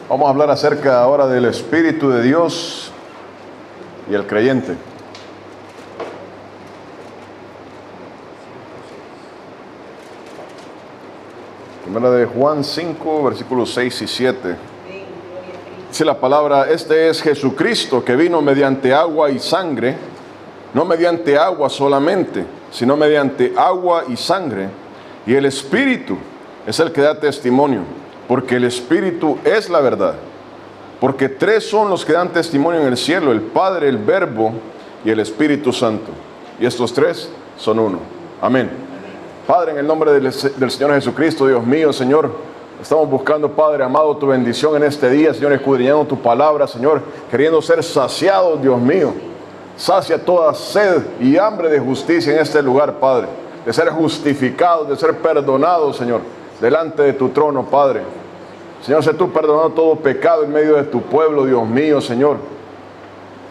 Vamos a hablar acerca ahora del Espíritu de Dios y el creyente. Primera de Juan 5, versículos 6 y 7. Dice la palabra: este es Jesucristo, que vino mediante agua y sangre, no mediante agua solamente, sino mediante agua y sangre. Y el Espíritu es el que da testimonio, porque el Espíritu es la verdad. Porque tres son los que dan testimonio en el cielo: el Padre, el Verbo y el Espíritu Santo. Y estos tres son uno. Amén. Padre, en el nombre del Señor Jesucristo, Dios mío, Señor, estamos buscando, Padre amado, tu bendición en este día, Señor, escudriñando tu palabra, Señor, queriendo ser saciados, Dios mío. Sacia toda sed y hambre de justicia en este lugar, Padre, de ser justificados, de ser perdonados, Señor, delante de tu trono, Padre. Señor, sé tú perdonando todo pecado en medio de tu pueblo, Dios mío, Señor.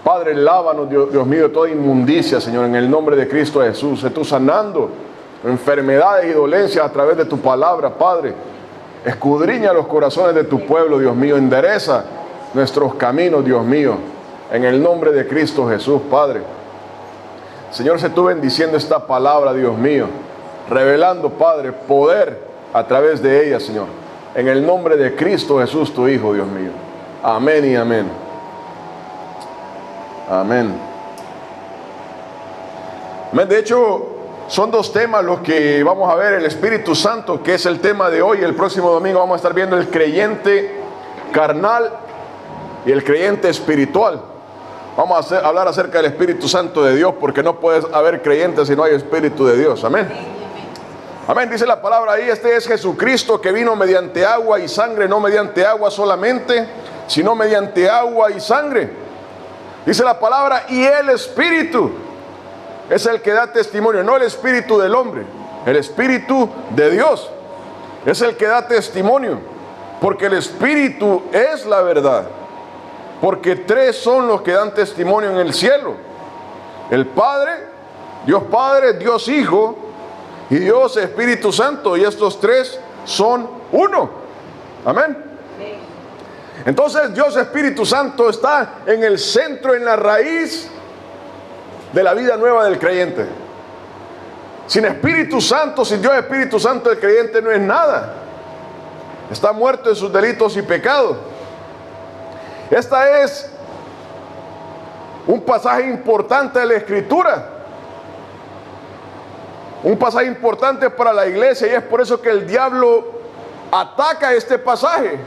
Padre, lávanos, Dios mío, de toda inmundicia, Señor, en el nombre de Cristo Jesús. Sé tú sanando enfermedades y dolencias a través de tu palabra, Padre. Escudriña los corazones de tu pueblo, Dios mío. Endereza nuestros caminos, Dios mío, en el nombre de Cristo Jesús, Padre. Señor, sé tú bendiciendo esta palabra, Dios mío, revelando, Padre, poder a través de ella, Señor, en el nombre de Cristo Jesús, tu Hijo, Dios mío. Amén y amén. Amén. Amén. De hecho, son dos temas los que vamos a ver: el Espíritu Santo, que es el tema de hoy. El próximo domingo vamos a estar viendo el creyente carnal y el creyente espiritual. Vamos a hablar acerca del Espíritu Santo de Dios, porque no puede haber creyentes si no hay Espíritu de Dios. Amén. Amén. Dice la palabra ahí: este es Jesucristo, que vino mediante agua y sangre, no mediante agua solamente, sino mediante agua y sangre. Dice la palabra: y el Espíritu es el que da testimonio, no el espíritu del hombre, el Espíritu de Dios es el que da testimonio, porque el Espíritu es la verdad. Porque tres son los que dan testimonio en el cielo: el Padre, Dios Hijo y Dios Espíritu Santo. Y estos tres son uno. Amén. Entonces Dios Espíritu Santo está en el centro, en la raíz de la vida nueva del creyente. Sin Espíritu Santo, sin Dios Espíritu Santo, el creyente no es nada. Está muerto en sus delitos y pecados. Esta es un pasaje importante de la Escritura, un pasaje importante para la iglesia, y es por eso que el diablo ataca este pasaje.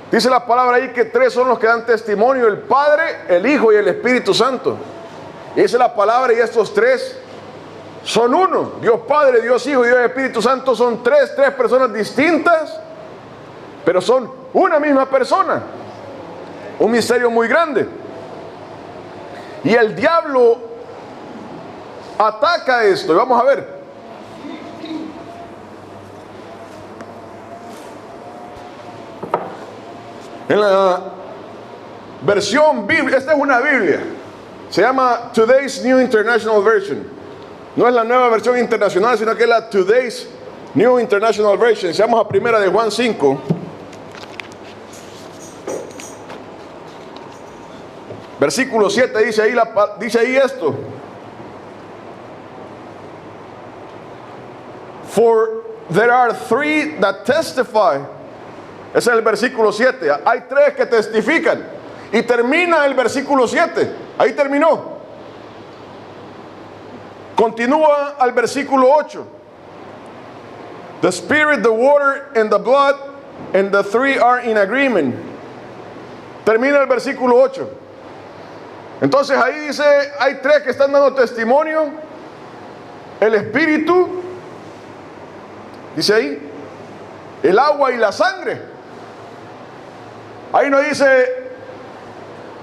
Dice la palabra ahí que tres son los que dan testimonio: el Padre, el Hijo y el Espíritu Santo. Y dice la palabra: y estos tres son uno. Dios Padre, Dios Hijo y Dios Espíritu Santo son tres personas distintas, pero son una misma persona. Un misterio muy grande. Y el diablo ataca esto, y vamos a ver. En la versión bíblica, esta es una Biblia, se llama Today's New International Version. No es la nueva versión internacional, sino que es la Today's New International Version. Se llama a Primera de Juan 5. Versículo 7 dice ahí esto: For there are three that testify. Ese es el versículo 7. Hay tres que testifican. Y termina el versículo 7. Ahí terminó. Continúa al versículo 8. The Spirit, the water, and the blood, and the three are in agreement. Termina el versículo 8. Entonces ahí dice: hay tres que están dando testimonio: el Espíritu, dice ahí, el agua y la sangre. Ahí no dice: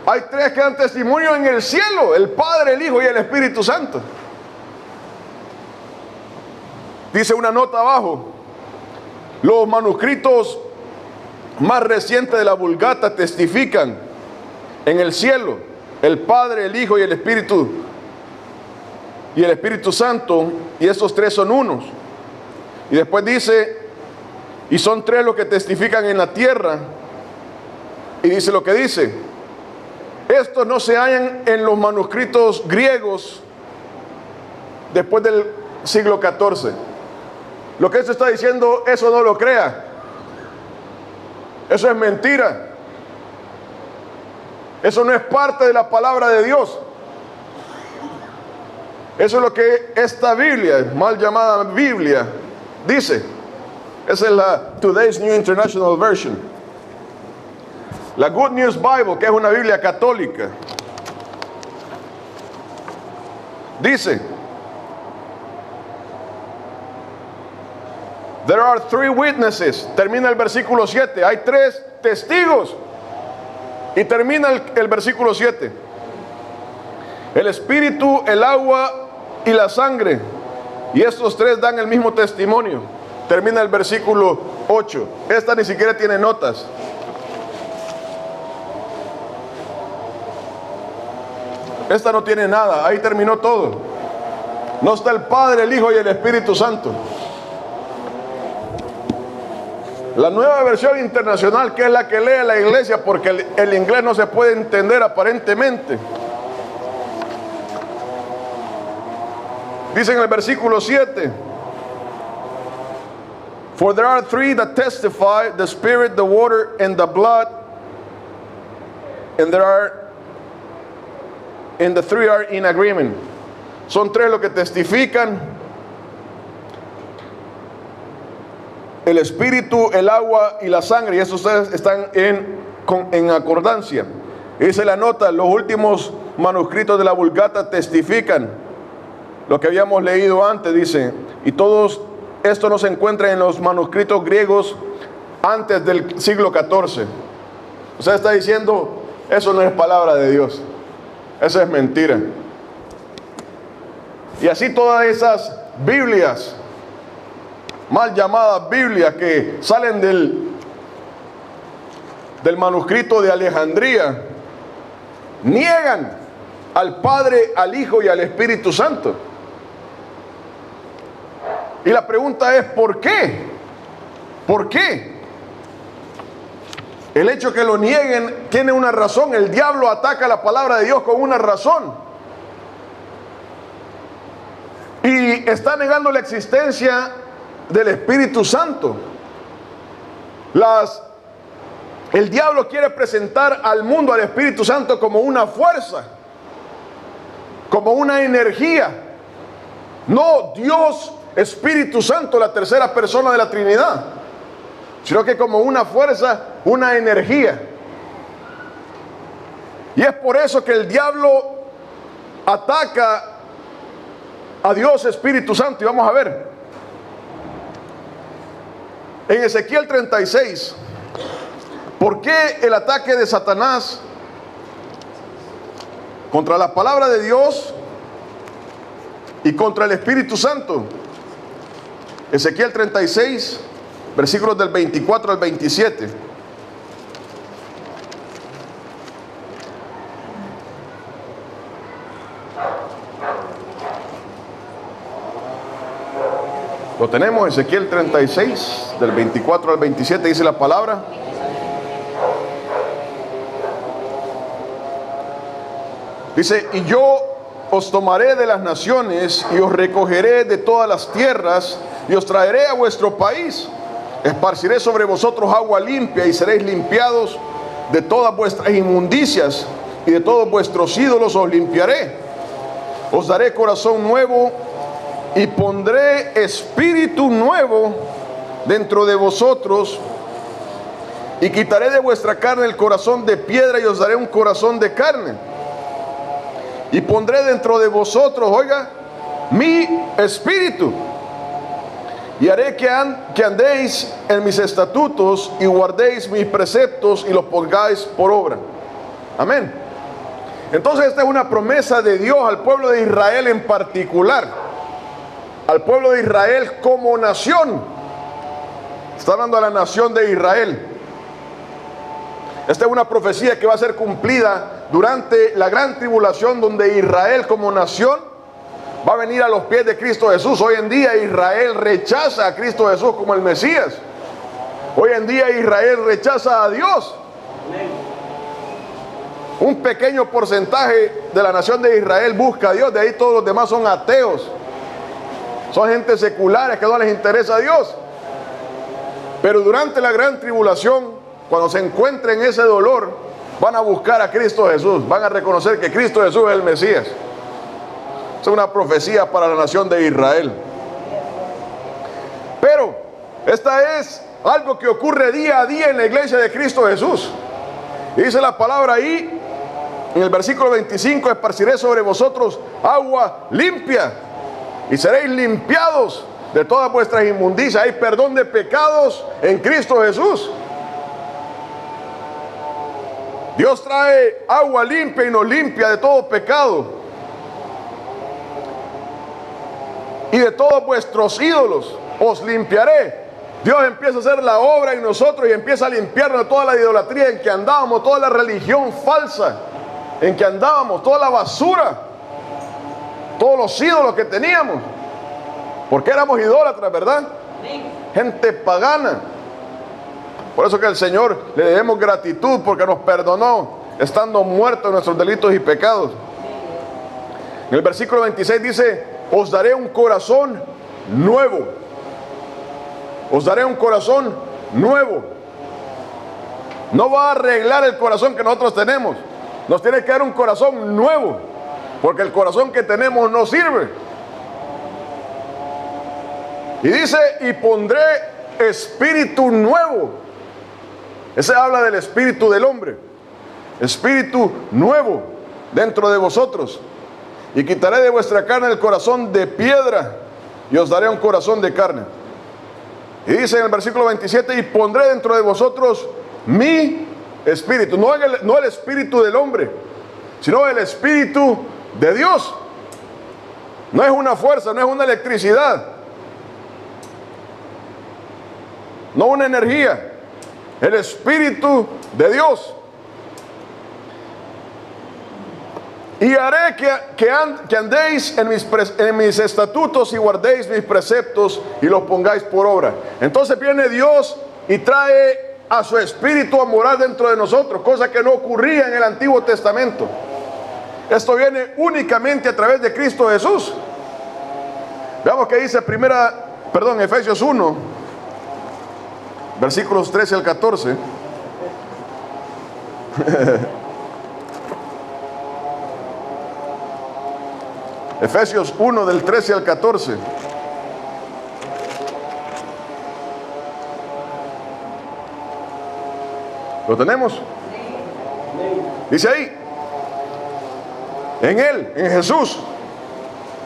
hay tres que dan testimonio en el cielo: el Padre, el Hijo y el Espíritu Santo. Dice una nota abajo: los manuscritos más recientes de la Vulgata testifican en el cielo: el Padre, el Hijo y el Espíritu Santo, y estos tres son unos. Y después dice: Y son tres los que testifican en la tierra. Y dice lo que dice. Estos no se hallan en los manuscritos griegos después del siglo XIV. Lo que esto está diciendo, eso no lo crea. Eso es mentira. Eso no es parte de la palabra de Dios. Eso es lo que esta Biblia, mal llamada Biblia, dice. Esa es la Today's New International Version. La Good News Bible, que es una Biblia católica, dice: There are three witnesses. Termina el versículo 7. Hay tres testigos. Y termina el versículo 7. El espíritu, el agua y la sangre. Y estos tres dan el mismo testimonio. Termina el versículo 8. Esta ni siquiera tiene notas. Esta no tiene nada. Ahí terminó todo. No está el Padre, el Hijo y el Espíritu Santo. La nueva versión internacional, que es la que lee la iglesia, porque el inglés no se puede entender aparentemente, dice en el versículo 7: For there are three that testify, the Spirit, the water, and the blood, and the three are in agreement. Son tres los que testifican: el espíritu, el agua y la sangre. Y esos tres están en acordancia. Dice la nota: los últimos manuscritos de la Vulgata testifican lo que habíamos leído antes. Dice, y todos esto no se encuentra en los manuscritos griegos antes del siglo XIV. O sea, está diciendo, eso no es palabra de Dios. Eso es mentira. Y así todas esas Biblias, mal llamadas Biblias, que salen del manuscrito de Alejandría, niegan al Padre, al Hijo y al Espíritu Santo. Y la pregunta es, ¿por qué? ¿Por qué? El hecho que lo nieguen tiene una razón. El diablo ataca la palabra de Dios con una razón. Y está negando la existencia del Espíritu Santo. El diablo quiere presentar al mundo al Espíritu Santo como una fuerza, como una energía. No Dios, Espíritu Santo, la tercera persona de la Trinidad, sino que como una fuerza, una energía. Y es por eso que el diablo ataca a Dios, Espíritu Santo. Y vamos a ver en Ezequiel 36, ¿por qué el ataque de Satanás contra la palabra de Dios y contra el Espíritu Santo? Ezequiel 36, versículos del 24 al 27. Lo tenemos, Ezequiel 36, del 24 al 27, dice la palabra. Dice, y yo os tomaré de las naciones y os recogeré de todas las tierras y os traeré a vuestro país. Esparciré sobre vosotros agua limpia y seréis limpiados de todas vuestras inmundicias y de todos vuestros ídolos os limpiaré. Os daré corazón nuevo y pondré espíritu nuevo dentro de vosotros y quitaré de vuestra carne el corazón de piedra y os daré un corazón de carne. Y pondré dentro de vosotros, oiga, mi espíritu. Y haré que andéis en mis estatutos y guardéis mis preceptos y los pongáis por obra. Amén. Entonces esta es una promesa de Dios al pueblo de Israel en particular. Al pueblo de Israel como nación. Está hablando a la nación de Israel. Esta es una profecía que va a ser cumplida durante la gran tribulación, donde Israel como nación va a venir a los pies de Cristo Jesús. Hoy en día Israel rechaza a Cristo Jesús como el Mesías. Hoy en día Israel rechaza a Dios. Un pequeño porcentaje de la nación de Israel busca a Dios, de ahí todos los demás son ateos. Son gente seculares que no les interesa a Dios. Pero durante la gran tribulación, cuando se encuentren ese dolor, van a buscar a Cristo Jesús. Van a reconocer que Cristo Jesús es el Mesías. Es una profecía para la nación de Israel. Pero esta es algo que ocurre día a día en la iglesia de Cristo Jesús. Y dice la palabra ahí, en el versículo 25, esparciré sobre vosotros agua limpia y seréis limpiados de todas vuestras inmundicias. Hay perdón de pecados en Cristo Jesús. Dios trae agua limpia y nos limpia de todo pecado y de todos vuestros ídolos os limpiaré. Dios empieza a hacer la obra en nosotros y empieza a limpiarnos de toda la idolatría en que andábamos, toda la religión falsa en que andábamos, toda la basura, todos los ídolos que teníamos, porque éramos idólatras, ¿verdad? Gente pagana. Por eso que al Señor le debemos gratitud, porque nos perdonó estando muertos en nuestros delitos y pecados. En el versículo 26 dice: os daré un corazón nuevo. Os daré un corazón nuevo. No va a arreglar el corazón que nosotros tenemos. Nos tiene que dar un corazón nuevo, porque el corazón que tenemos no sirve. Y dice: y pondré espíritu nuevo. Ese habla del espíritu del hombre. Espíritu nuevo dentro de vosotros. Y quitaré de vuestra carne el corazón de piedra y os daré un corazón de carne. Y dice en el versículo 27: y pondré dentro de vosotros mi espíritu. No el espíritu del hombre, sino el espíritu de Dios. No es una fuerza, no es una electricidad, no una energía. El espíritu de Dios. Y haré que andéis en mis estatutos y guardéis mis preceptos y los pongáis por obra. Entonces viene Dios y trae a su espíritu a morar dentro de nosotros, cosa que no ocurría en el Antiguo Testamento. Esto viene únicamente a través de Cristo Jesús. Veamos que dice Efesios 1, versículos 13 al 14. Efesios 1 del 13 al 14. ¿Lo tenemos? Dice ahí: en Él, en Jesús,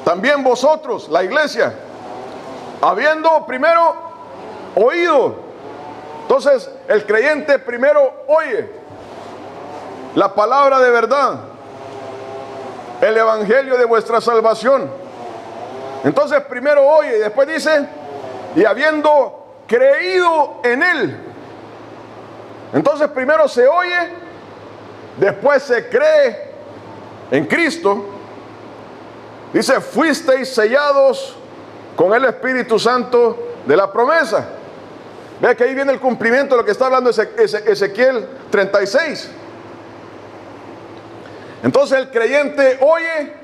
también vosotros, la iglesia, habiendo primero oído. Entonces el creyente primero oye la palabra de verdad, el evangelio de vuestra salvación. Entonces primero oye y después dice: y habiendo creído en Él. Entonces primero se oye, después se cree en Cristo. Dice: fuisteis sellados con el Espíritu Santo de la promesa. Vea que ahí viene el cumplimiento de lo que está hablando Ezequiel 36. Entonces el creyente oye,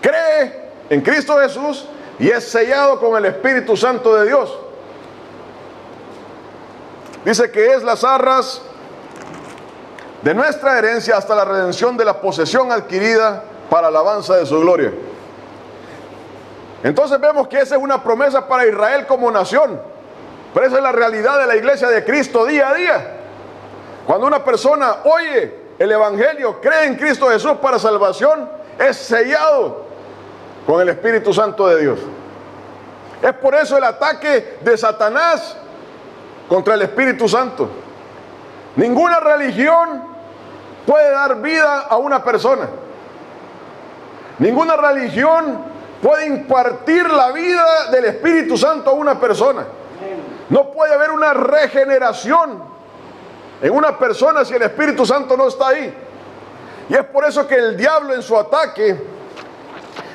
cree en Cristo Jesús y es sellado con el Espíritu Santo de Dios. Dice que es las arras de nuestra herencia hasta la redención de la posesión adquirida para alabanza de su gloria. Entonces vemos que esa es una promesa para Israel como nación, pero esa es la realidad de la iglesia de Cristo día a día. Cuando una persona oye el evangelio, cree en Cristo Jesús para salvación, es sellado con el Espíritu Santo de Dios. Es por eso el ataque de Satanás contra el Espíritu Santo. Ninguna religión puede dar vida a una persona. Ninguna religión puede impartir la vida del Espíritu Santo a una persona. No puede haber una regeneración en una persona si el Espíritu Santo no está ahí. Y es por eso que el diablo en su ataque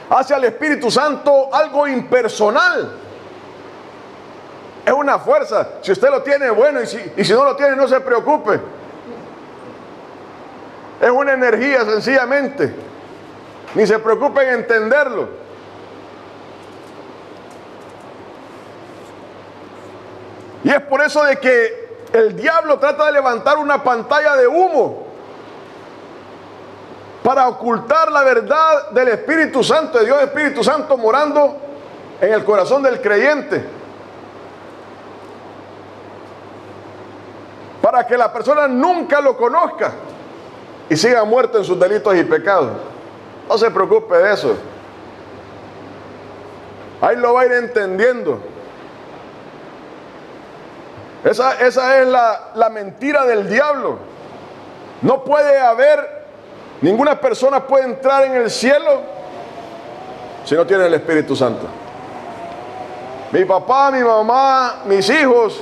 hace al Espíritu Santo algo impersonal. Es una fuerza. Si usted lo tiene, bueno, y si no lo tiene, no se preocupe. Es una energía, sencillamente. Ni se preocupe en entenderlo. Y es por eso de que el diablo trata de levantar una pantalla de humo para ocultar la verdad del Espíritu Santo, de Dios Espíritu Santo morando en el corazón del creyente. Para que la persona nunca lo conozca y siga muerto en sus delitos y pecados. No se preocupe de eso. Ahí lo va a ir entendiendo. Esa es la mentira del diablo. No puede haber, ninguna persona puede entrar en el cielo si no tiene el Espíritu Santo. Mi papá, mi mamá, mis hijos,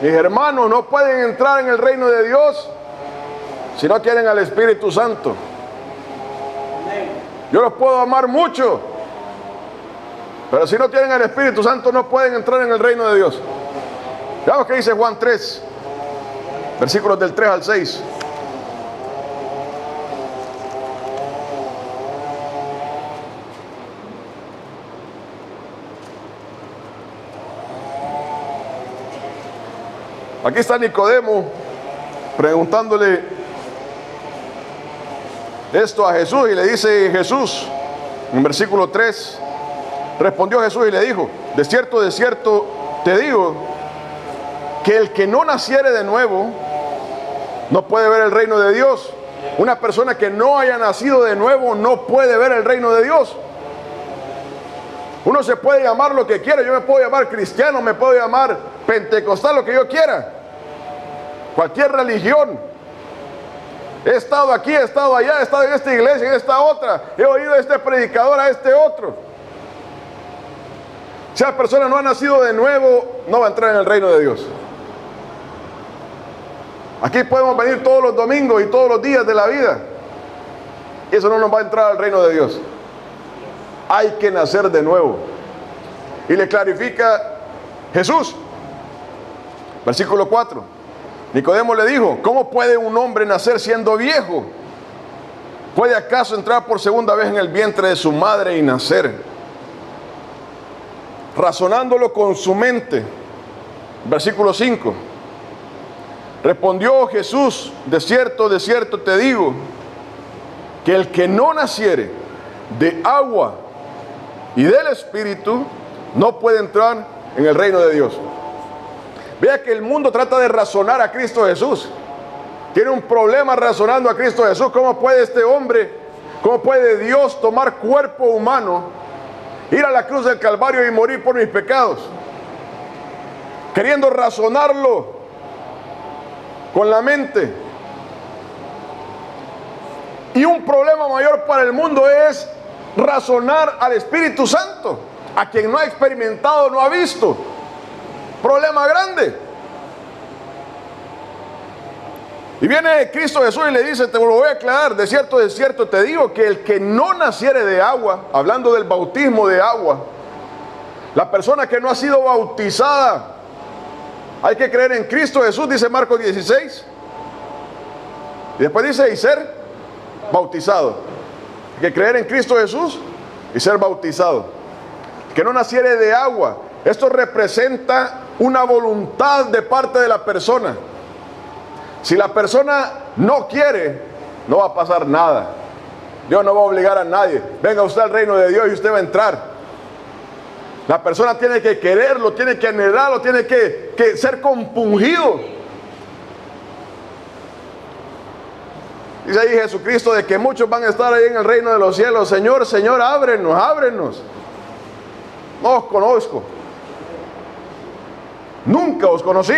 mis hermanos no pueden entrar en el reino de Dios si no tienen al Espíritu Santo. Yo los puedo amar mucho, pero si no tienen el Espíritu Santo no pueden entrar en el reino de Dios. Veamos qué dice Juan 3, versículos del 3 al 6. Aquí está Nicodemo preguntándole esto a Jesús y le dice Jesús, en versículo 3, respondió Jesús y le dijo: de cierto te digo, que el que no naciere de nuevo no puede ver el reino de Dios. Una persona que no haya nacido de nuevo no puede ver el reino de Dios. Uno se puede llamar lo que quiera. Yo me puedo llamar cristiano, me puedo llamar pentecostal, lo que yo quiera. Cualquier religión. He estado aquí, he estado allá, he estado en esta iglesia, en esta otra. He oído a este predicador, a este otro. Si la persona no ha nacido de nuevo, no va a entrar en el reino de Dios. Aquí podemos venir todos los domingos y todos los días de la vida, y eso no nos va a entrar al reino de Dios. Hay que nacer de nuevo. Y le clarifica Jesús. Versículo 4. Nicodemo le dijo: ¿cómo puede un hombre nacer siendo viejo? ¿Puede acaso entrar por segunda vez en el vientre de su madre y nacer? Razonándolo con su mente. Versículo 5. Respondió Jesús: de cierto te digo, que el que no naciere de agua y del Espíritu no puede entrar en el reino de Dios. Vea que el mundo trata de razonar a Cristo Jesús. Tiene un problema razonando a Cristo Jesús. ¿Cómo puede este hombre, cómo puede Dios tomar cuerpo humano, ir a la cruz del Calvario y morir por mis pecados? Queriendo razonarlo con la mente. Y un problema mayor para el mundo es razonar al Espíritu Santo, a quien no ha experimentado, no ha visto. Problema grande. Y viene Cristo Jesús y le dice: te lo voy a aclarar, de cierto te digo, que el que no naciere de agua, hablando del bautismo de agua, la persona que no ha sido bautizada, hay que creer en Cristo Jesús, dice Marcos 16. Y después dice: y ser bautizado. Hay que creer en Cristo Jesús y ser bautizado. Que no naciere de agua. Esto representa una voluntad de parte de la persona. Si la persona no quiere, no va a pasar nada. Dios no va a obligar a nadie. Venga usted al reino de Dios y usted va a entrar. La persona tiene que quererlo, tiene que anhelarlo, tiene que ser compungido. Dice ahí Jesucristo de que muchos van a estar ahí en el reino de los cielos. Señor, Señor, ábrenos, ábrenos. No os conozco. Nunca os conocí.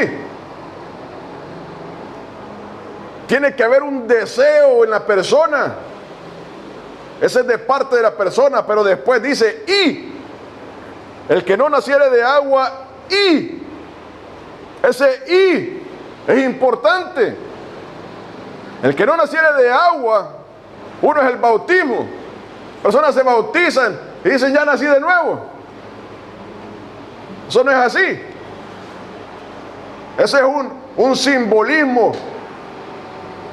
Tiene que haber un deseo en la persona. Ese es de parte de la persona, pero después dice: y el que no naciere de agua, y ese y es importante. El que no naciere de agua, uno es el bautismo. Personas se bautizan y dicen: ya nací de nuevo. Eso no es así. Ese es un simbolismo.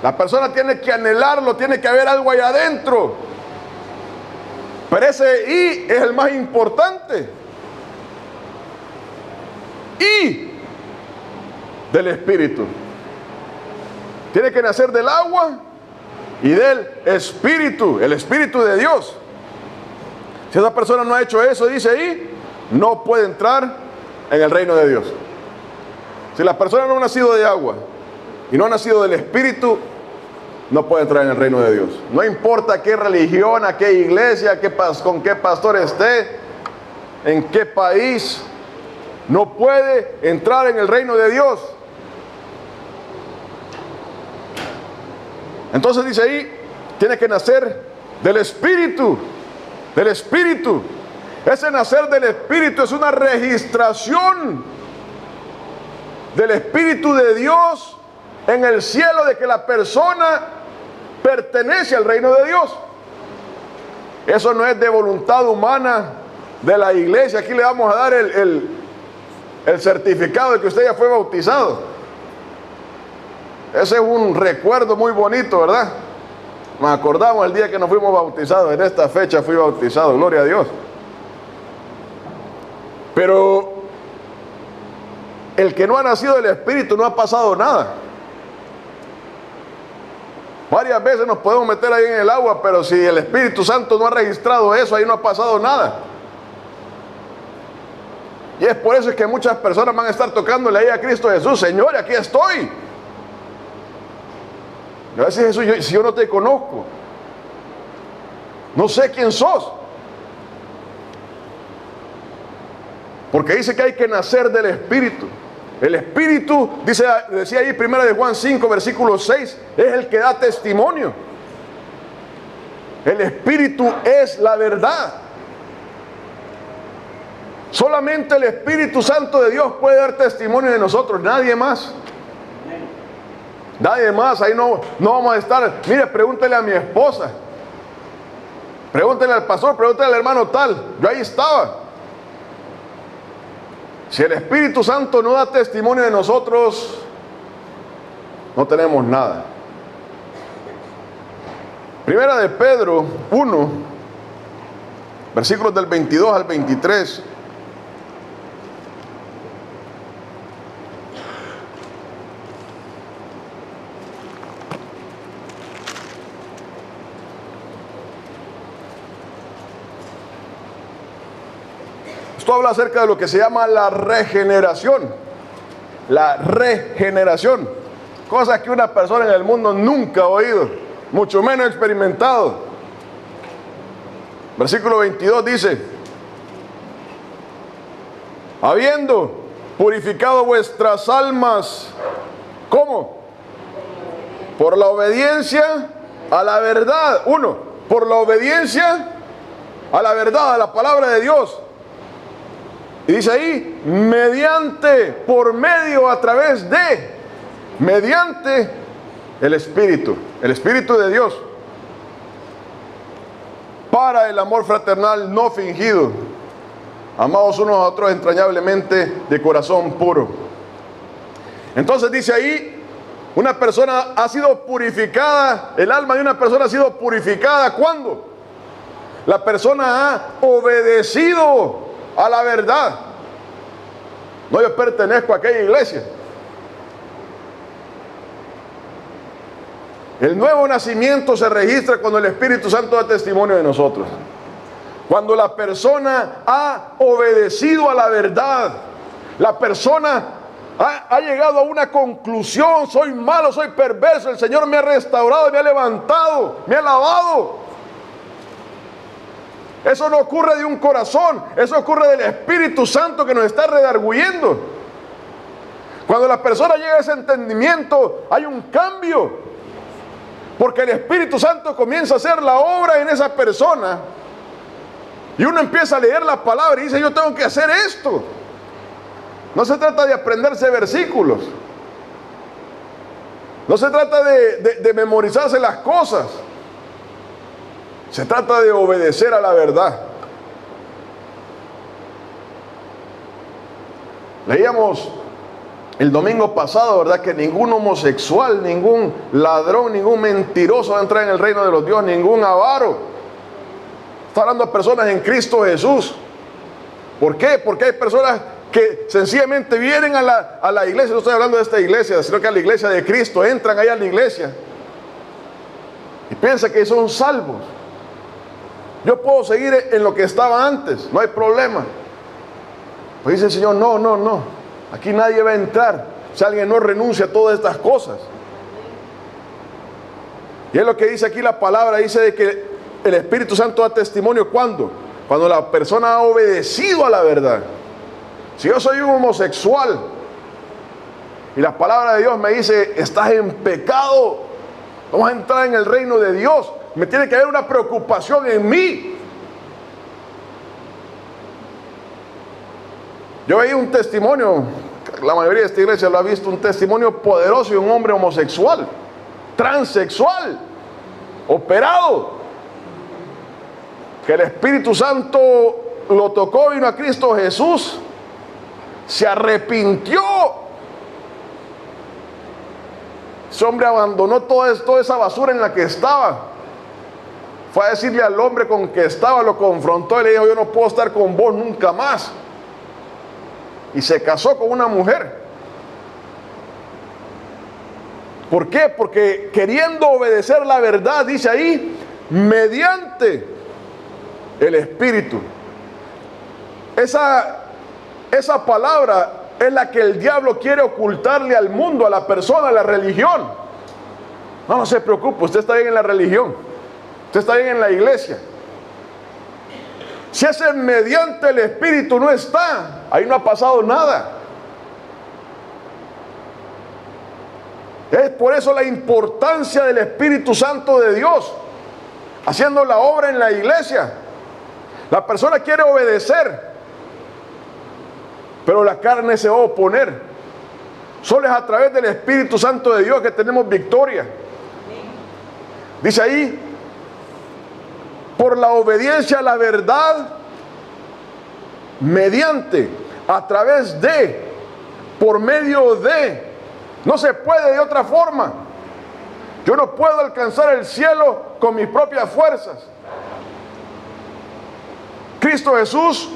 La persona tiene que anhelarlo, tiene que haber algo ahí adentro. Pero ese I es el más importante. I del Espíritu. Tiene que nacer del agua y del Espíritu, el Espíritu de Dios. Si esa persona no ha hecho eso, dice ahí, no puede entrar en el reino de Dios. Si la persona no ha nacido de agua y no ha nacido del Espíritu, no puede entrar en el reino de Dios. No importa qué religión, a qué iglesia, con qué pastor esté, en qué país, no puede entrar en el reino de Dios. Entonces dice ahí, tiene que nacer del Espíritu, del Espíritu. Ese nacer del Espíritu es una registración del Espíritu de Dios en el cielo, de que la persona pertenece al reino de Dios. Eso no es de voluntad humana de la iglesia. Aquí le vamos a dar el certificado de que usted ya fue bautizado. Ese es un recuerdo muy bonito, ¿verdad? Nos acordamos el día que nos fuimos bautizados. En esta fecha fui bautizado, gloria a Dios. Pero el que no ha nacido del Espíritu no ha pasado nada. Varias veces nos podemos meter ahí en el agua, pero si el Espíritu Santo no ha registrado eso, ahí no ha pasado nada. Y es por eso que muchas personas van a estar tocándole ahí a Cristo Jesús: Señor, aquí estoy. Y a veces, Jesús, si yo no te conozco, no sé quién sos. Porque dice que hay que nacer del Espíritu. El Espíritu, decía ahí 1 de Juan 5, versículo 6, es el que da testimonio. El Espíritu es la verdad. Solamente el Espíritu Santo de Dios puede dar testimonio de nosotros, nadie más. Nadie más. Ahí no vamos a estar. Mire, pregúntele a mi esposa, pregúntele al pastor, pregúntele al hermano tal. Yo ahí estaba. Si el Espíritu Santo no da testimonio de nosotros, no tenemos nada. Primera de Pedro 1, versículos del 22 al 23. Esto habla acerca de lo que se llama la regeneración. La regeneración. Cosas que una persona en el mundo nunca ha oído, mucho menos experimentado. Versículo 22 dice: habiendo purificado vuestras almas, ¿cómo? Por la obediencia a la verdad. Uno, por la obediencia a la verdad, a la palabra de Dios. Y dice ahí, mediante, por medio, a través de, mediante el Espíritu de Dios, para el amor fraternal no fingido, amados unos a otros entrañablemente de corazón puro. Entonces dice ahí, una persona ha sido purificada, el alma de una persona ha sido purificada. ¿Cuándo? La persona ha obedecido a la verdad. No, yo pertenezco a aquella iglesia. El nuevo nacimiento se registra cuando el Espíritu Santo da testimonio de nosotros. Cuando la persona ha obedecido a la verdad, la persona ha llegado a una conclusión: soy malo, soy perverso, el Señor me ha restaurado, me ha levantado, me ha lavado. Eso no ocurre de un corazón, eso ocurre del Espíritu Santo que nos está redarguyendo. Cuando la persona llega a ese entendimiento, hay un cambio, porque el Espíritu Santo comienza a hacer la obra en esa persona, y uno empieza a leer la palabra y dice: yo tengo que hacer esto. No se trata de aprenderse versículos, no se trata de memorizarse las cosas. Se trata de obedecer a la verdad. Leíamos el domingo pasado, ¿verdad? Que ningún homosexual, ningún ladrón, ningún mentiroso va a entrar en el reino de los Dios, ningún avaro. Está hablando de personas en Cristo Jesús. ¿Por qué? Porque hay personas que sencillamente vienen a la iglesia. No estoy hablando de esta iglesia, sino que a la iglesia de Cristo. Entran ahí a la iglesia y piensan que son salvos. Yo puedo seguir en lo que estaba antes, no hay problema. Pues dice el Señor, no. Aquí nadie va a entrar si alguien no renuncia a todas estas cosas. Y es lo que dice aquí la palabra. Dice de que el Espíritu Santo da testimonio. ¿Cuándo? Cuando la persona ha obedecido a la verdad. Si yo soy un homosexual y la palabra de Dios me dice, estás en pecado, no vas a entrar en el reino de Dios, me tiene que haber una preocupación en mí. Yo veía un testimonio, la mayoría de esta iglesia lo ha visto, un testimonio poderoso de un hombre homosexual, transexual, operado, que el Espíritu Santo lo tocó, vino a Cristo Jesús, se arrepintió. Ese hombre abandonó toda esa basura en la que estaba. Fue a decirle al hombre con que estaba, lo confrontó y le dijo, yo no puedo estar con vos nunca más. Y se casó con una mujer. ¿Por qué? Porque queriendo obedecer la verdad, dice ahí, mediante el Espíritu. Esa palabra es la que el diablo quiere ocultarle al mundo, a la persona, a la religión. No se preocupe, usted está bien en la religión, usted está bien en la iglesia. Si ese mediante el Espíritu no está, ahí no ha pasado nada. Es por eso la importancia del Espíritu Santo de Dios haciendo la obra en la iglesia. La persona quiere obedecer, pero la carne se va a oponer. Solo es a través del Espíritu Santo de Dios que tenemos victoria. Dice ahí, por la obediencia a la verdad, mediante, a través de, por medio de. No se puede de otra forma. Yo no puedo alcanzar el cielo con mis propias fuerzas. Cristo Jesús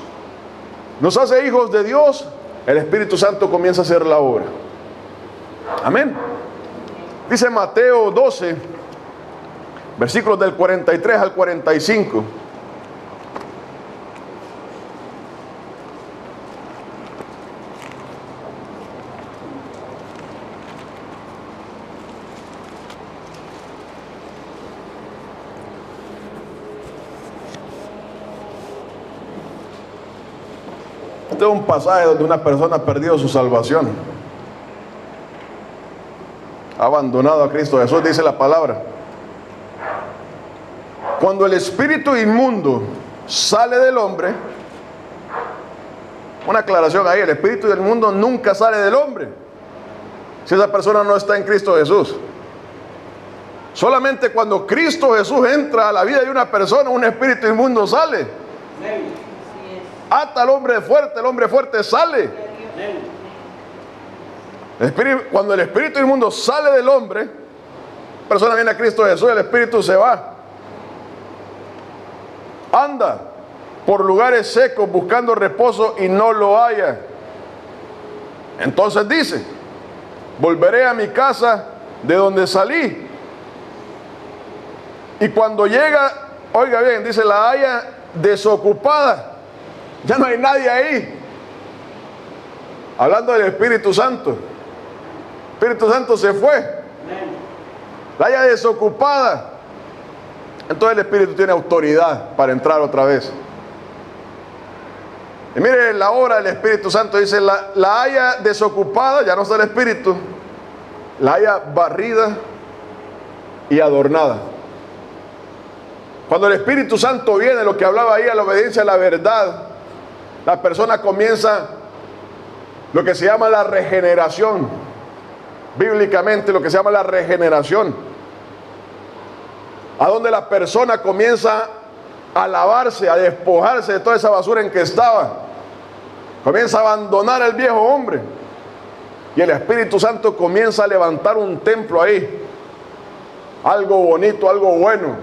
nos hace hijos de Dios, el Espíritu Santo comienza a hacer la obra. Amén. Dice Mateo 12, versículos del 43 al 45. Este es un pasaje donde una persona ha perdido su salvación, ha abandonado a Cristo Jesús. Dice la palabra: cuando el espíritu inmundo sale del hombre, una aclaración ahí, el espíritu del mundo nunca sale del hombre si esa persona no está en Cristo Jesús. Solamente cuando Cristo Jesús entra a la vida de una persona, un espíritu inmundo sale. Ata al hombre fuerte, el hombre fuerte sale. Cuando el espíritu inmundo sale del hombre, la persona viene a Cristo Jesús, el espíritu se va. Anda por lugares secos buscando reposo y no lo halla. Entonces dice: volveré a mi casa de donde salí. Y cuando llega, oiga bien, dice, la halla desocupada. Ya no hay nadie ahí. Hablando del Espíritu Santo. El Espíritu Santo se fue. La halla desocupada. Entonces el Espíritu tiene autoridad para entrar otra vez. Y mire la obra del Espíritu Santo. Dice, la haya desocupada, ya no está el Espíritu. La haya barrida y adornada. Cuando el Espíritu Santo viene, lo que hablaba ahí, a la obediencia a la verdad, la persona comienza lo que se llama la regeneración. Bíblicamente lo que se llama la regeneración, a donde la persona comienza a lavarse, a despojarse de toda esa basura en que estaba. Comienza a abandonar el viejo hombre. Y el Espíritu Santo comienza a levantar un templo ahí. Algo bonito, algo bueno.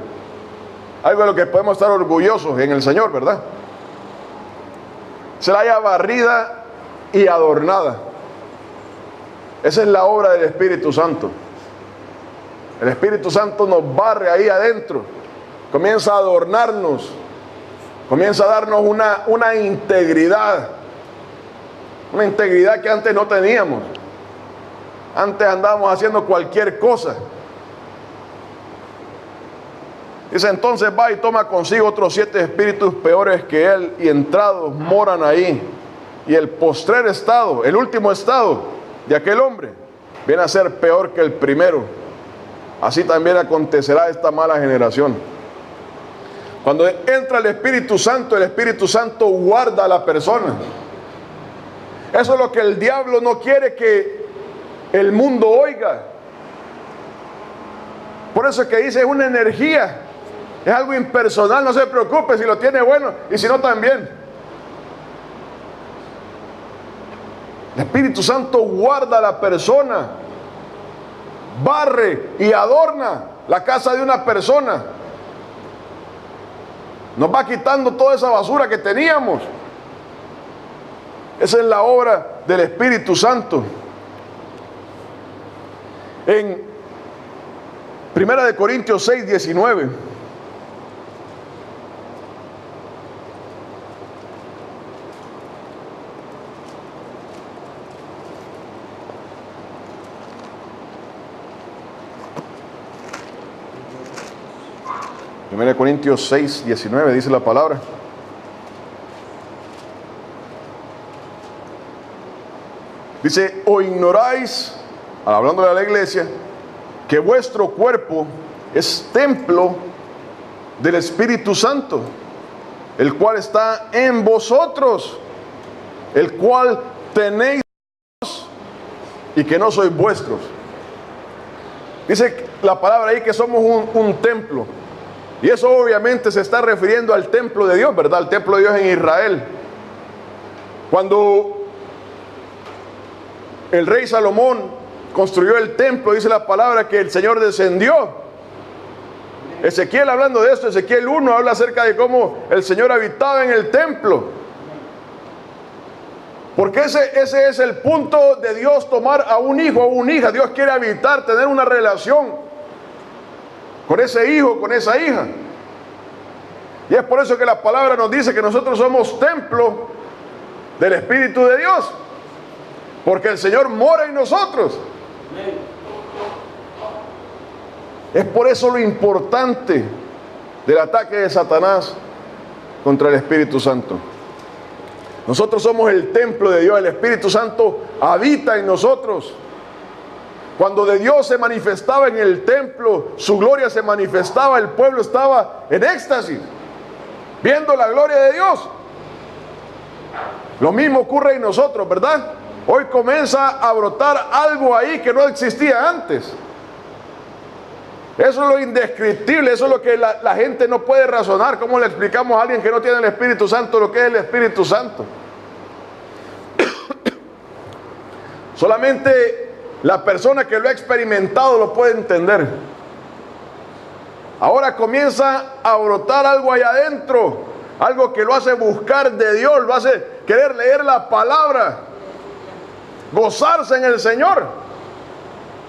Algo de lo que podemos estar orgullosos en el Señor, ¿verdad? Se la haya barrida y adornada. Esa es la obra del Espíritu Santo. El Espíritu Santo nos barre ahí adentro. Comienza a adornarnos. Comienza a darnos una integridad. Una integridad que antes no teníamos. Antes andábamos haciendo cualquier cosa. Dice, entonces va y toma consigo otros 7 espíritus peores que él, y entrados moran ahí. Y el postrer estado, el último estado de aquel hombre, viene a ser peor que el primero. Así también acontecerá a esta mala generación. Cuando entra el Espíritu Santo guarda a la persona. Eso es lo que el diablo no quiere que el mundo oiga. Por eso es que dice, es una energía. Es algo impersonal, no se preocupe si lo tiene bueno y si no también. El Espíritu Santo guarda a la persona, barre y adorna la casa de una persona. Nos va quitando toda esa basura que teníamos. Esa es la obra del Espíritu Santo. En 1 Corintios 6, 19. Primera de Corintios 6, 19 dice la palabra. Dice, o ignoráis, hablando de la iglesia, que vuestro cuerpo es templo del Espíritu Santo, el cual está en vosotros, el cual tenéis y que no sois vuestros. Dice la palabra ahí que somos un templo. Y eso obviamente se está refiriendo al templo de Dios, ¿verdad? El templo de Dios en Israel. Cuando el rey Salomón construyó el templo, dice la palabra que el Señor descendió. Ezequiel, hablando de esto, Ezequiel 1 habla acerca de cómo el Señor habitaba en el templo. Porque ese es el punto de Dios, tomar a un hijo o una hija. Dios quiere habitar, tener una relación con ese hijo, con esa hija. Y es por eso que la palabra nos dice que nosotros somos templo del Espíritu de Dios, porque el Señor mora en nosotros. Es por eso lo importante del ataque de Satanás contra el Espíritu Santo. Nosotros somos el templo de Dios, el Espíritu Santo habita en nosotros. Cuando de Dios se manifestaba en el templo, su gloria se manifestaba, el pueblo estaba en éxtasis, viendo la gloria de Dios. Lo mismo ocurre en nosotros, ¿verdad? Hoy comienza a brotar algo ahí que no existía antes. Eso es lo indescriptible, eso es lo que la gente no puede razonar. ¿Cómo le explicamos a alguien que no tiene el Espíritu Santo lo que es el Espíritu Santo? Solamente la persona que lo ha experimentado lo puede entender. Ahora comienza a brotar algo allá adentro, algo que lo hace buscar de Dios, lo hace querer leer la palabra, gozarse en el Señor.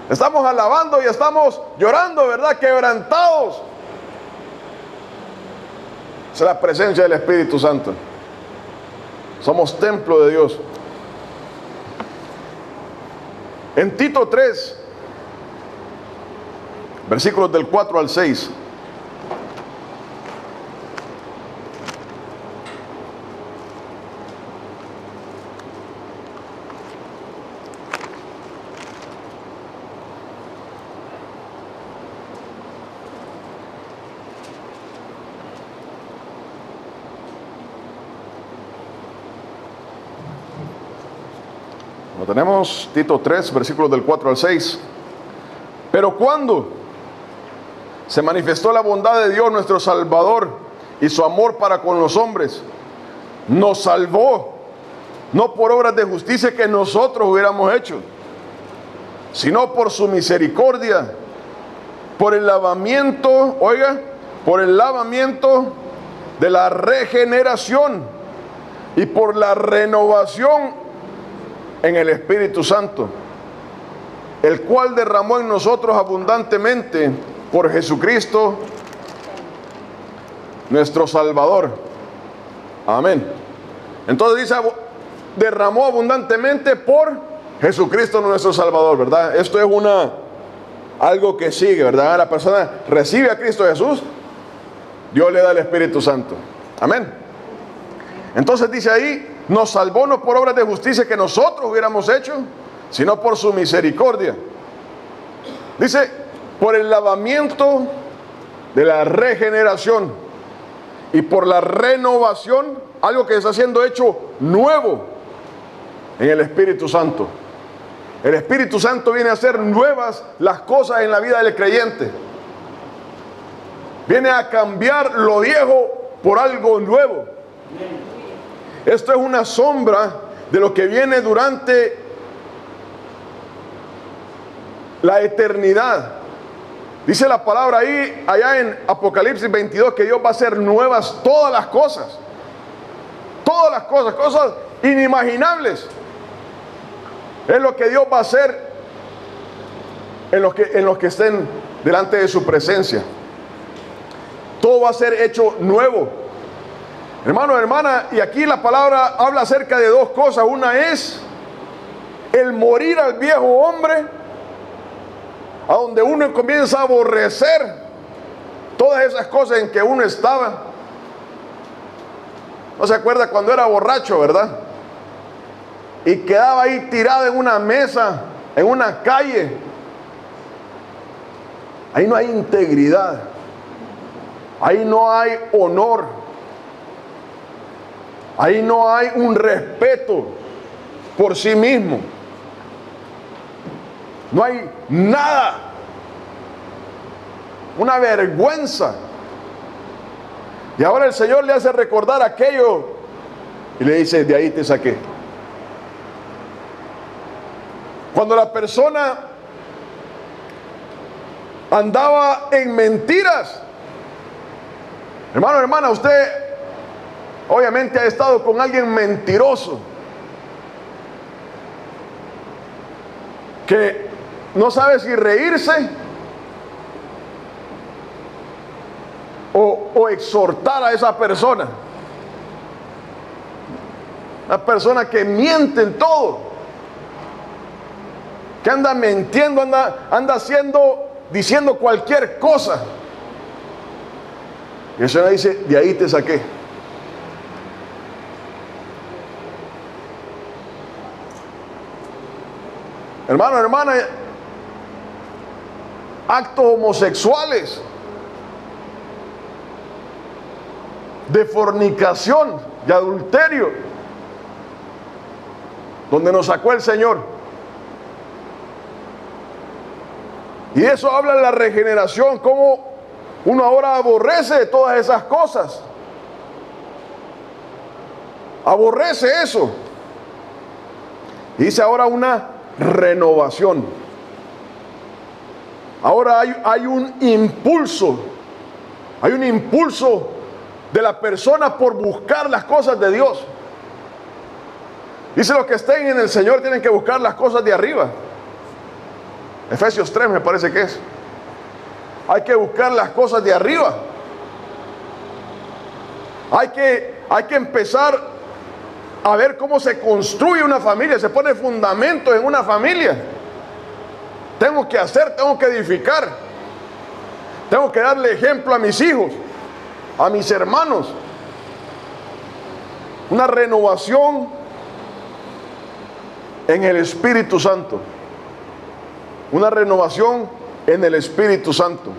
Estamos alabando y estamos llorando, ¿verdad? Quebrantados. Es la presencia del Espíritu Santo. Somos templo de Dios. En Tito 3, versículos del 4 al 6. Lo tenemos, Tito 3, versículos del 4 al 6. Pero cuando se manifestó la bondad de Dios nuestro Salvador y su amor para con los hombres, nos salvó no por obras de justicia que nosotros hubiéramos hecho, sino por su misericordia, por el lavamiento, oiga, por el lavamiento de la regeneración y por la renovación en el Espíritu Santo, el cual derramó en nosotros abundantemente por Jesucristo, nuestro Salvador. Amén. Entonces dice, derramó abundantemente por Jesucristo, nuestro Salvador, ¿verdad? Esto es algo que sigue, ¿verdad? La persona recibe a Cristo Jesús, Dios le da el Espíritu Santo. Amén. Entonces dice ahí, nos salvó no por obras de justicia que nosotros hubiéramos hecho, sino por su misericordia. Dice, por el lavamiento de la regeneración y por la renovación, algo que está siendo hecho nuevo en el Espíritu Santo. El Espíritu Santo viene a hacer nuevas las cosas en la vida del creyente. Viene a cambiar lo viejo por algo nuevo. Esto es una sombra de lo que viene durante la eternidad. Dice la palabra ahí, allá en Apocalipsis 22, que Dios va a hacer nuevas todas las cosas. Todas las cosas, cosas inimaginables. Es lo que Dios va a hacer en los que estén delante de su presencia. Todo va a ser hecho nuevo. Hermano, hermana, y aquí la palabra habla acerca de dos cosas. Una es el morir al viejo hombre, a donde uno comienza a aborrecer todas esas cosas en que uno estaba. ¿No se acuerda cuando era borracho, verdad? Y quedaba ahí tirado en una mesa, en una calle. Ahí no hay integridad. Ahí no hay honor. Ahí no hay un respeto por sí mismo. No hay nada. Una vergüenza. Y ahora el Señor le hace recordar aquello y le dice, de ahí te saqué. Cuando la persona andaba en mentiras, hermano, hermana, usted obviamente ha estado con alguien mentiroso, que no sabe si reírse o exhortar a esa persona. Una persona que miente en todo, que anda mintiendo, anda diciendo cualquier cosa. Y el Señor dice, de ahí te saqué. Hermano, hermana, actos homosexuales, de fornicación, de adulterio, donde nos sacó el Señor. Y eso habla de la regeneración, cómo uno ahora aborrece de todas esas cosas. Aborrece eso. Dice ahora una renovación. Ahora hay un impulso. Hay un impulso de la persona por buscar las cosas de Dios. Dice, los que estén en el Señor tienen que buscar las cosas de arriba. Efesios 3 me parece que es. Hay que buscar las cosas de arriba. Hay que empezar a ver cómo se construye una familia, se pone fundamentos en una familia. Tengo que edificar. Tengo que darle ejemplo a mis hijos, a mis hermanos. Una renovación en el Espíritu Santo. Una renovación en el Espíritu Santo.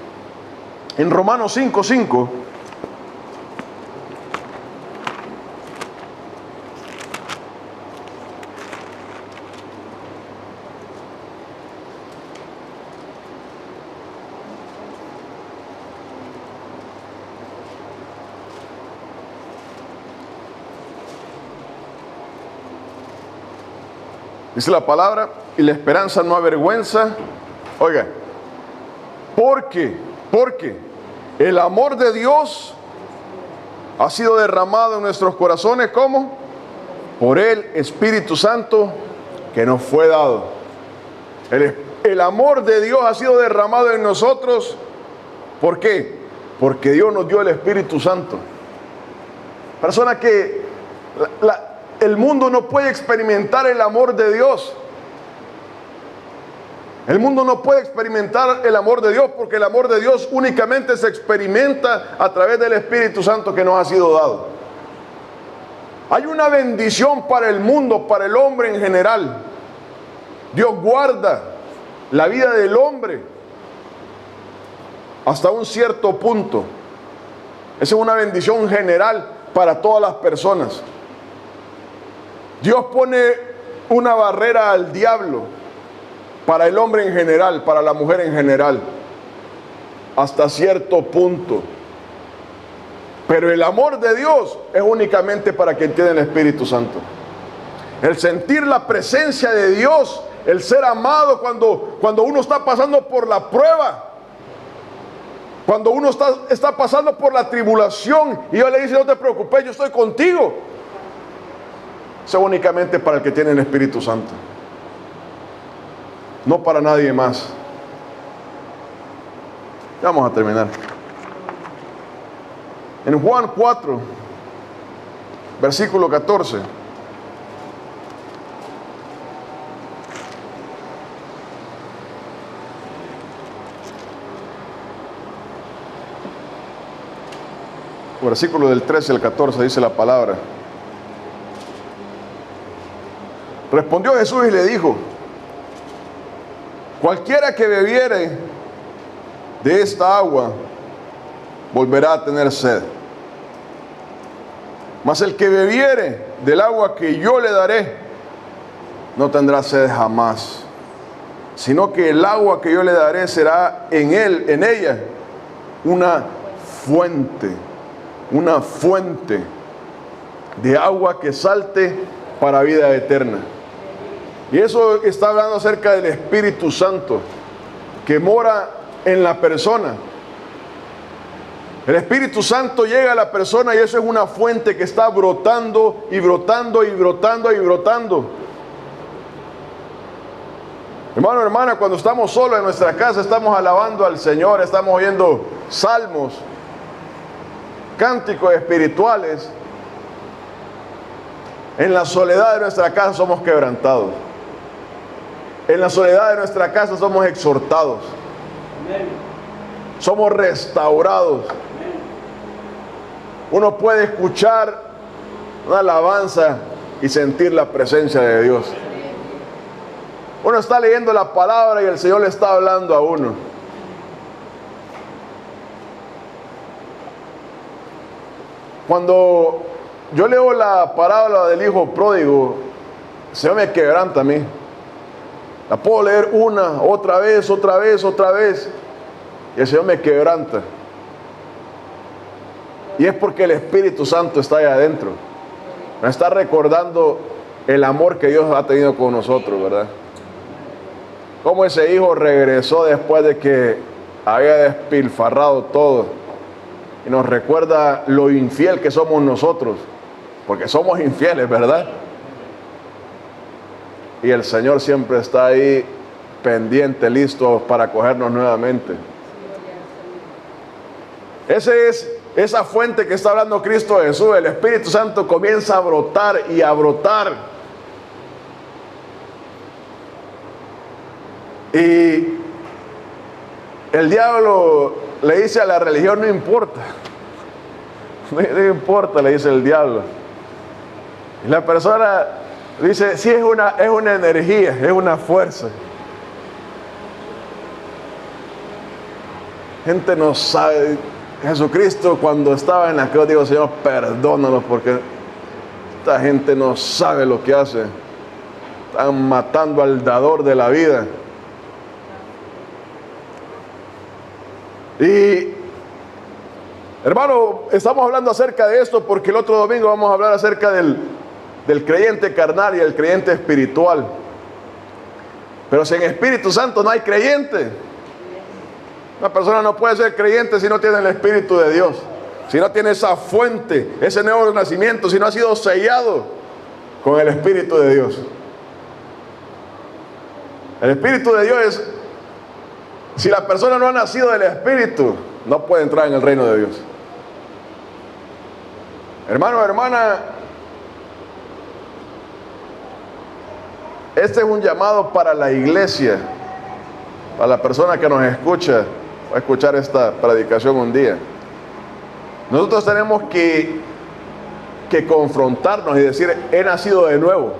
En Romanos 5:5 Dice la palabra, y la esperanza no avergüenza. Oiga, porque el amor de Dios ha sido derramado en nuestros corazones, ¿cómo? Por el Espíritu Santo que nos fue dado. El amor de Dios ha sido derramado en nosotros. ¿Por qué? Porque Dios nos dio el Espíritu Santo. Persona que el mundo no puede experimentar el amor de Dios. El mundo no puede experimentar el amor de Dios, porque el amor de Dios únicamente se experimenta a través del Espíritu Santo que nos ha sido dado. Hay una bendición para el mundo, para el hombre en general. Dios guarda la vida del hombre hasta un cierto punto. Esa es una bendición general para todas las personas. Dios pone una barrera al diablo para el hombre en general, para la mujer en general, hasta cierto punto. Pero el amor de Dios es únicamente para quien tiene el Espíritu Santo. El sentir la presencia de Dios, el ser amado cuando uno está pasando por la prueba, cuando uno está pasando por la tribulación y Dios le dice: no te preocupes, yo estoy contigo. Eso es únicamente para el que tiene el Espíritu Santo, no para nadie más. Vamos a terminar. En Juan 4, versículo 14. Versículo del 13 al 14 dice la palabra. Respondió Jesús y le dijo: cualquiera que bebiere de esta agua volverá a tener sed. Mas el que bebiere del agua que yo le daré no tendrá sed jamás, sino que el agua que yo le daré será en ella una fuente de agua que salte para vida eterna. Y eso está hablando acerca del Espíritu Santo que mora en la persona. El Espíritu Santo llega a la persona y eso es una fuente que está brotando y brotando y brotando y brotando. Hermano, hermana, cuando estamos solos en nuestra casa, estamos alabando al Señor, estamos oyendo salmos, cánticos espirituales. En la soledad de nuestra casa somos quebrantados. En la soledad de nuestra casa somos exhortados. Somos restaurados. Uno puede escuchar una alabanza y sentir la presencia de Dios. Uno está leyendo la palabra y el Señor le está hablando a uno. Cuando yo leo la parábola del hijo pródigo, el Señor me quebranta a mí. La puedo leer una, otra vez, y el Señor me quebranta. Y es porque el Espíritu Santo está ahí adentro. Me está recordando el amor que Dios ha tenido con nosotros, ¿verdad? Cómo ese hijo regresó después de que había despilfarrado todo. Y nos recuerda lo infiel que somos nosotros. Porque somos infieles, ¿verdad? Y el Señor siempre está ahí pendiente, listo para acogernos nuevamente. Esa fuente que está hablando Cristo Jesús, el Espíritu Santo comienza a brotar y a brotar. Y el diablo le dice a la religión: no importa. No importa, le dice el diablo. Y la persona dice: sí, es una energía, es una fuerza. Gente no sabe. Jesucristo, cuando estaba en la cruz, dijo: Señor, perdónalos, porque esta gente no sabe lo que hace. Están matando al dador de la vida. Y hermano, estamos hablando acerca de esto porque el otro domingo vamos a hablar acerca del creyente carnal y el creyente espiritual. Pero sin Espíritu Santo no hay creyente. Una persona no puede ser creyente si no tiene el Espíritu de Dios, si no tiene esa fuente, ese nuevo nacimiento, si no ha sido sellado con el Espíritu de Dios. El Espíritu de Dios es, si la persona no ha nacido del Espíritu, no puede entrar en el reino de Dios. Hermano, hermana, este es un llamado para la iglesia, para la persona que nos escucha, va a escuchar esta predicación un día. Nosotros tenemos que confrontarnos y decir, he nacido de nuevo.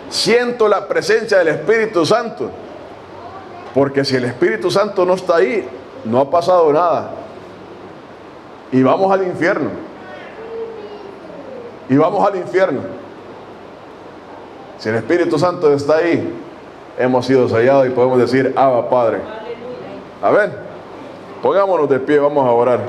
Siento la presencia del Espíritu Santo. Porque si el Espíritu Santo no está ahí, no ha pasado nada. Y vamos al infierno. Y vamos al infierno. Si el Espíritu Santo está ahí, hemos sido sellados y podemos decir, Abba Padre. Amén. Pongámonos de pie, vamos a orar.